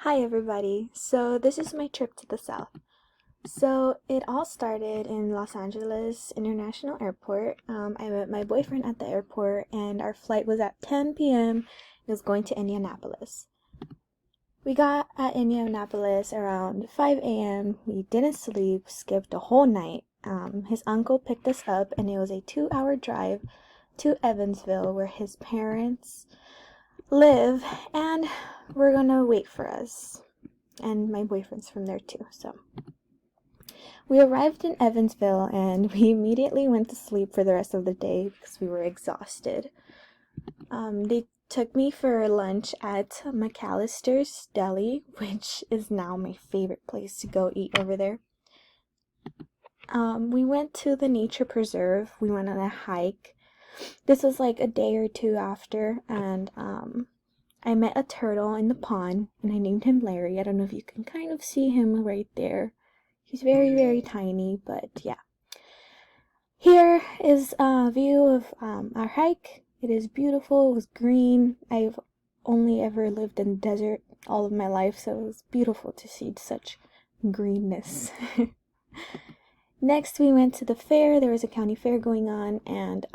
Hi everybody. So this is my trip to the south. So it all started in Los Angeles International Airport. I met my boyfriend at the airport and our flight was at 10 p.m. It was going to Indianapolis. We got at Indianapolis around 5 a.m. We didn't sleep, skipped a whole night. His uncle picked us up and it was a 2-hour drive to Evansville where his parents live, and we're gonna wait for us. And my boyfriend's from there too. So we arrived in Evansville and we immediately went to sleep for the rest of the day because we were exhausted. They took me for lunch at McAllister's Deli, which is now my favorite place to go eat over there. We went to the nature preserve. We went on a hike. This was like a day or two after, and I met a turtle in the pond, and I named him Larry. I don't know if you can kind of see him right there. He's very, very tiny, but yeah. Here is a view of our hike. It is beautiful. It was green. I've only ever lived in the desert all of my life, so it was beautiful to see such greenness. Next, we went to the fair. There was a county fair going on, and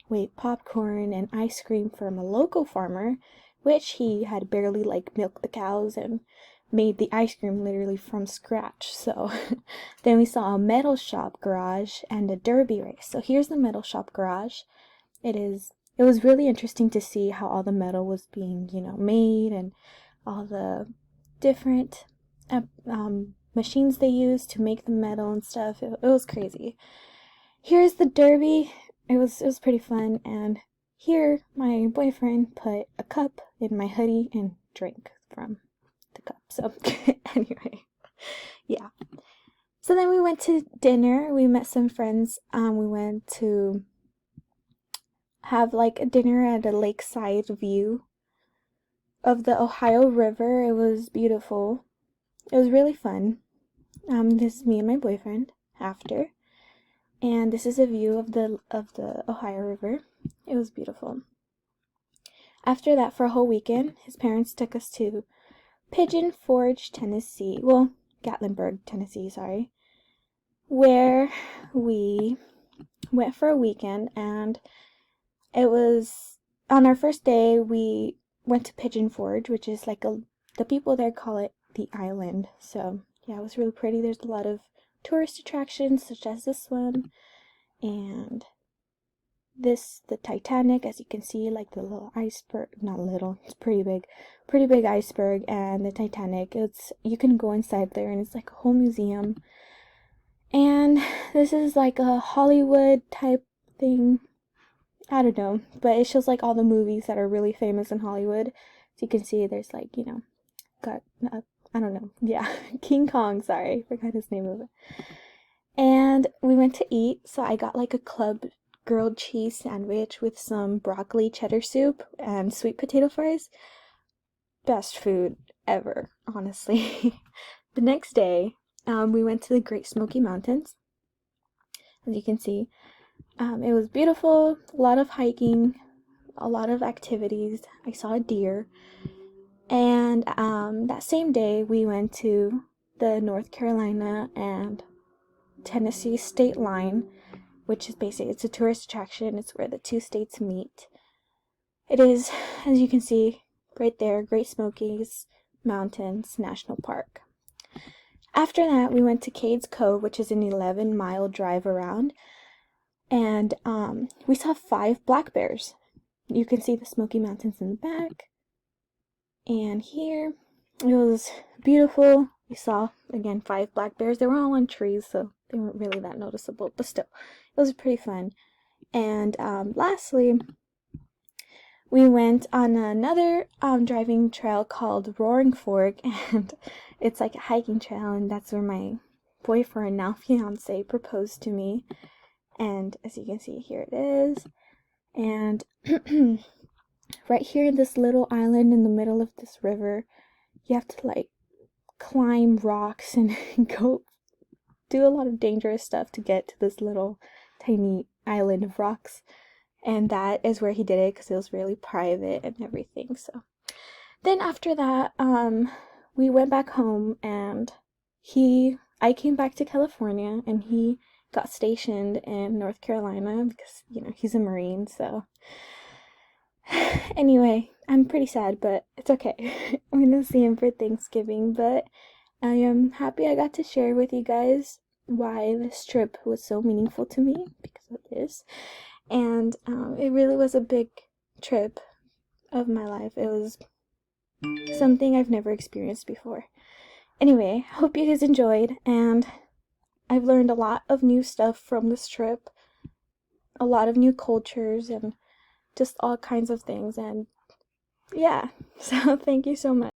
we ate popcorn and ice cream from a local farmer, which he had barely milked the cows and made the ice cream literally from scratch. So then we saw a metal shop garage and a derby race. So here's the metal shop garage. It was really interesting to see how all the metal was being, made, and all the different machines they used to make the metal and stuff. It was crazy. Here's the derby. It was pretty fun, and here my boyfriend put a cup in my hoodie and drank from the cup. So anyway, yeah. So then we went to dinner. We met some friends. We went to have a dinner at a lakeside view of the Ohio River. It was beautiful. It was really fun. This is me and my boyfriend after, and this is a view of the Ohio River. It was beautiful. After that, for a whole weekend, his parents took us to Pigeon Forge, Tennessee. Well, Gatlinburg, Tennessee, sorry. Where we went for a weekend, and it was on our first day. We went to Pigeon Forge, which is the people there call it the island. So yeah, it was really pretty. There's a lot of tourist attractions such as this one, and the Titanic, as you can see, the little iceberg, not little, it's pretty big iceberg, and the Titanic. You can go inside there, and it's like a whole museum. And this is like a Hollywood type thing. I don't know, but it shows all the movies that are really famous in Hollywood. So you can see there's got I don't know, yeah, King Kong. Sorry, I forgot his name of it. And we went to eat. So I got a club grilled cheese sandwich with some broccoli cheddar soup and sweet potato fries. Best food ever, honestly. The next day, we went to the Great Smoky Mountains. As you can see, it was beautiful. A lot of hiking, a lot of activities. I saw a deer. And that same day, we went to the North Carolina and Tennessee state line, which is basically, it's a tourist attraction. It's where the two states meet. It is, as you can see right there, Great Smokies Mountains National Park. After that, we went to Cades Cove, which is an 11-mile drive around, and we saw 5 black bears. You can see the Smoky Mountains in the back. And here, it was beautiful. We saw, again, 5 black bears. They were all on trees, so they weren't really that noticeable, but still, it was pretty fun. And lastly, we went on another driving trail called Roaring Fork, and it's like a hiking trail, and that's where my boyfriend, now fiance, proposed to me. And as you can see, here it is. And right here in this little island in the middle of this river, you have to climb rocks and go do a lot of dangerous stuff to get to this little tiny island of rocks. And that is where he did it because it was really private and everything. So then after that, we went back home, and I came back to California, and he got stationed in North Carolina because, he's a Marine, so. Anyway, I'm pretty sad, but it's okay. I'm gonna see him for Thanksgiving, but I am happy I got to share with you guys why this trip was so meaningful to me, because it is. And it really was a big trip of my life. It was something I've never experienced before. Anyway, hope you guys enjoyed, and I've learned a lot of new stuff from this trip, a lot of new cultures, and just all kinds of things, and yeah, so thank you so much.